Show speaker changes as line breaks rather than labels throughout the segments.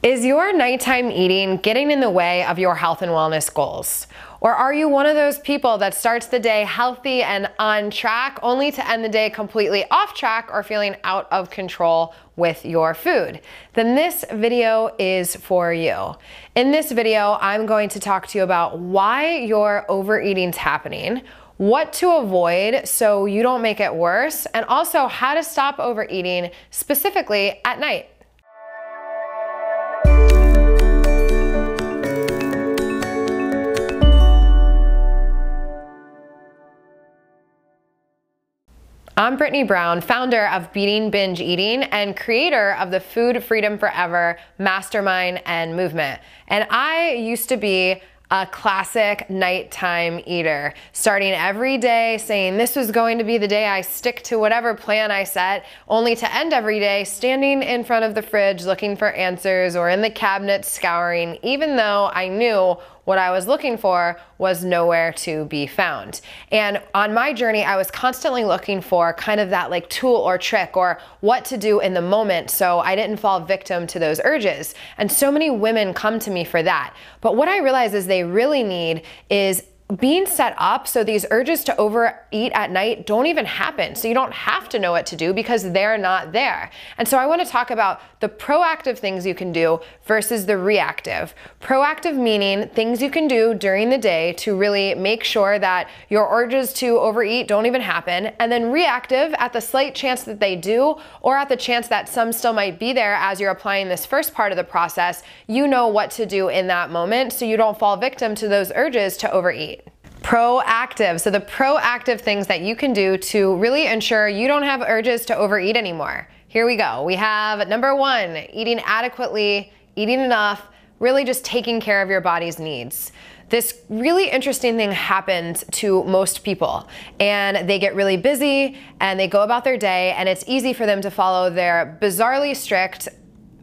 Is your nighttime eating getting in the way of your health and wellness goals? Or are you one of those people that starts the day healthy and on track only to end the day completely off track or feeling out of control with your food? Then this video is for you. In this video, I'm going to talk to you about why your overeating's happening, what to avoid so you don't make it worse, and also how to stop overeating specifically at night. I'm Brittany Brown, founder of Beating Binge Eating and creator of the Food Freedom Forever Mastermind and Movement. And I used to be a classic nighttime eater, starting every day saying this was going to be the day I stick to whatever plan I set, only to end every day standing in front of the fridge looking for answers or in the cabinet scouring, even though I knew what I was looking for was nowhere to be found. And on my journey, I was constantly looking for kind of that like tool or trick or what to do in the moment so I didn't fall victim to those urges. And so many women come to me for that. But what I realize is they really need is being set up so these urges to overeat at night don't even happen. So you don't have to know what to do because they're not there. And so I want to talk about the proactive things you can do versus the reactive. Proactive meaning things you can do during the day to really make sure that your urges to overeat don't even happen. And then reactive at the slight chance that they do, or at the chance that some still might be there as you're applying this first part of the process, you know what to do in that moment so you don't fall victim to those urges to overeat. Proactive. So the proactive things that you can do to really ensure you don't have urges to overeat anymore. Here we go. We have number one, eating adequately, eating enough, really just taking care of your body's needs. This really interesting thing happens to most people, and they get really busy and they go about their day, and it's easy for them to follow their bizarrely strict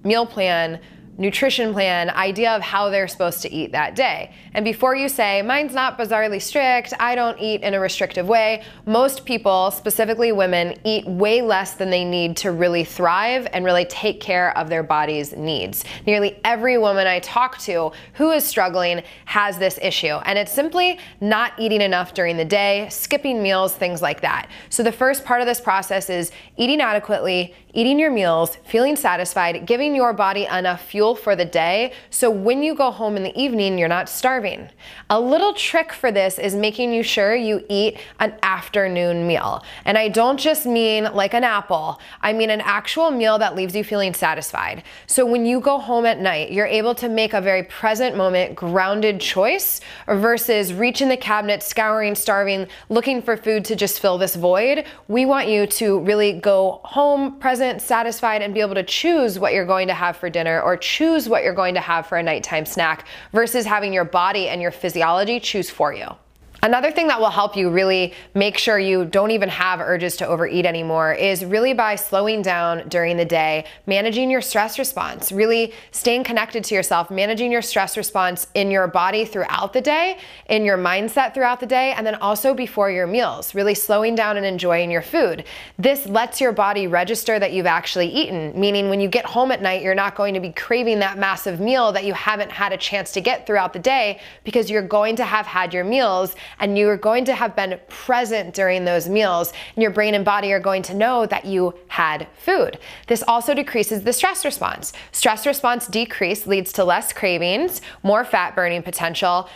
meal plan, nutrition plan, idea of how they're supposed to eat that day. And before you say, mine's not bizarrely strict, I don't eat in a restrictive way, most people, specifically women, eat way less than they need to really thrive and really take care of their body's needs. Nearly every woman I talk to who is struggling has this issue, and it's simply not eating enough during the day, skipping meals, things like that. So the first part of this process is eating adequately, eating your meals, feeling satisfied, giving your body enough fuel for the day so when you go home in the evening, you're not starving. A little trick for this is making sure you eat an afternoon meal. And I don't just mean like an apple, I mean an actual meal that leaves you feeling satisfied. So when you go home at night, you're able to make a very present moment, grounded choice versus reaching the cabinet, scouring, starving, looking for food to just fill this void. We want you to really go home present, satisfied, and be able to choose what you're going to have for dinner or choose what you're going to have for a nighttime snack versus having your body and your physiology choose for you. Another thing that will help you really make sure you don't even have urges to overeat anymore is really by slowing down during the day, managing your stress response, really staying connected to yourself, managing your stress response in your body throughout the day, in your mindset throughout the day, and then also before your meals, really slowing down and enjoying your food. This lets your body register that you've actually eaten, meaning when you get home at night, you're not going to be craving that massive meal that you haven't had a chance to get throughout the day because you're going to have had your meals and you are going to have been present during those meals, and your brain and body are going to know that you had food. This also decreases the stress response. Stress response decrease leads to less cravings, more fat burning potential,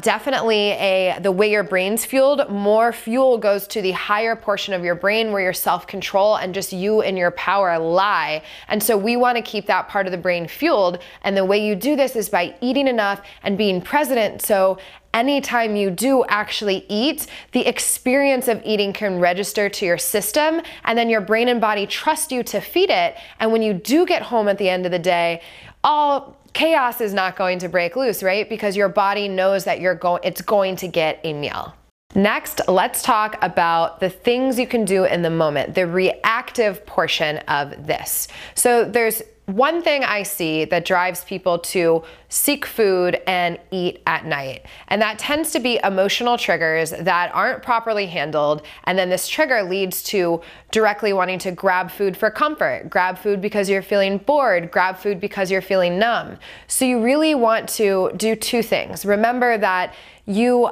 definitely the way your brain's fueled, more fuel goes to the higher portion of your brain where your self-control and just you and your power lie. And so we want to keep that part of the brain fueled, and the way you do this is by eating enough and being present. So anytime you do actually eat, the experience of eating can register to your system, and then your brain and body trust you to feed it. And when you do get home at the end of the day, all chaos is not going to break loose, right? Because your body knows that it's going to get a meal. Next, let's talk about the things you can do in the moment, the reactive portion of this. So there's one thing I see that drives people to seek food and eat at night. And that tends to be emotional triggers that aren't properly handled. And then this trigger leads to directly wanting to grab food for comfort, grab food because you're feeling bored, grab food because you're feeling numb. So you really want to do two things. Remember that your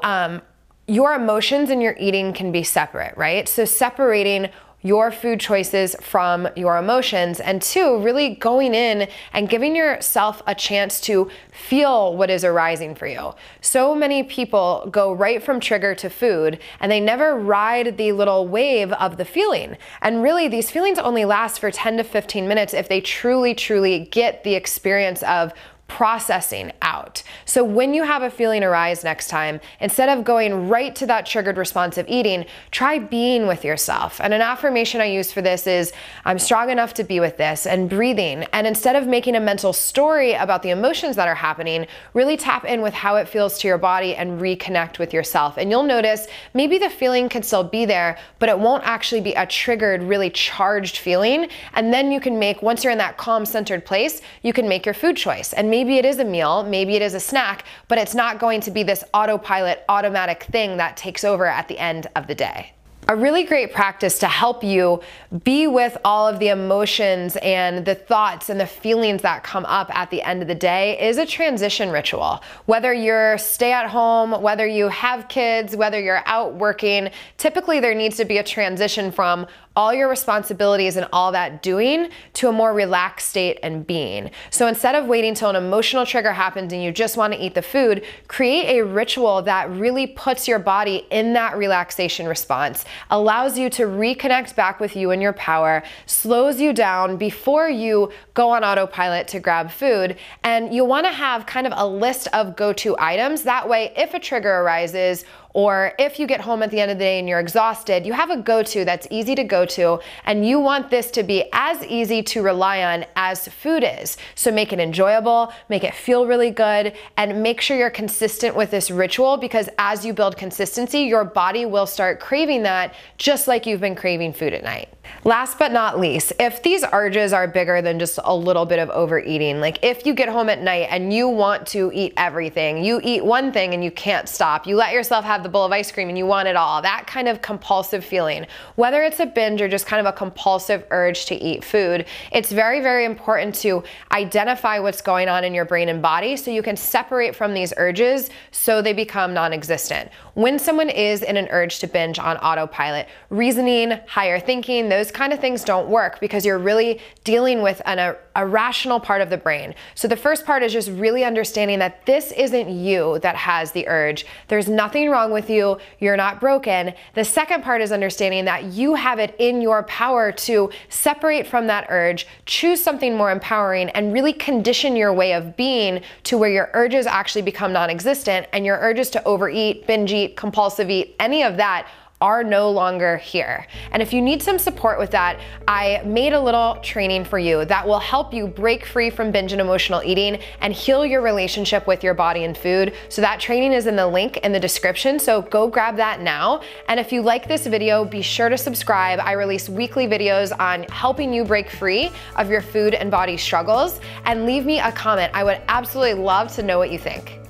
emotions and your eating can be separate, right? So separating your food choices from your emotions, and two, really going in and giving yourself a chance to feel what is arising for you. So many people go right from trigger to food and they never ride the little wave of the feeling. And really these feelings only last for 10 to 15 minutes if they truly get the experience of processing out. So when you have a feeling arise next time, instead of going right to that triggered response of eating, try being with yourself. And an affirmation I use for this is, I'm strong enough to be with this, and breathing. And instead of making a mental story about the emotions that are happening, really tap in with how it feels to your body and reconnect with yourself. And you'll notice maybe the feeling can still be there, but it won't actually be a triggered, really charged feeling. And then you can make, once you're in that calm, centered place, you can make your food choice. And maybe it is a meal, maybe it is a snack, but it's not going to be this autopilot, automatic thing that takes over at the end of the day. A really great practice to help you be with all of the emotions and the thoughts and the feelings that come up at the end of the day is a transition ritual. Whether you're stay at home, whether you have kids, whether you're out working, typically there needs to be a transition from all your responsibilities and all that doing to a more relaxed state and being. So instead of waiting till an emotional trigger happens and you just want to eat the food, create a ritual that really puts your body in that relaxation response, allows you to reconnect back with you and your power, slows you down before you go on autopilot to grab food. And you want to have kind of a list of go-to items. That way, if a trigger arises, or if you get home at the end of the day and you're exhausted, you have a go-to that's easy to go to, and you want this to be as easy to rely on as food is. So make it enjoyable, make it feel really good, and make sure you're consistent with this ritual, because as you build consistency, your body will start craving that just like you've been craving food at night. Last but not least, if these urges are bigger than just a little bit of overeating, like if you get home at night and you want to eat everything, you eat one thing and you can't stop, you let yourself have the bowl of ice cream and you want it all, that kind of compulsive feeling, whether it's a binge or just kind of a compulsive urge to eat food, it's very important to identify what's going on in your brain and body so you can separate from these urges so they become non-existent. When someone is in an urge to binge on autopilot, reasoning, higher thinking, those kind of things don't work because you're really dealing with a rational part of the brain. So the first part is just really understanding that this isn't you that has the urge. There's nothing wrong with you. You're not broken. The second part is understanding that you have it in your power to separate from that urge, choose something more empowering, and really condition your way of being to where your urges actually become non-existent, and your urges to overeat, binge eat, compulsive eat, any of that are no longer here. And if you need some support with that, I made a little training for you that will help you break free from binge and emotional eating and heal your relationship with your body and food. So that training is in the link in the description, so go grab that now. And if you like this video, be sure to subscribe. I release weekly videos on helping you break free of your food and body struggles, and leave me a comment. I would absolutely love to know what you think.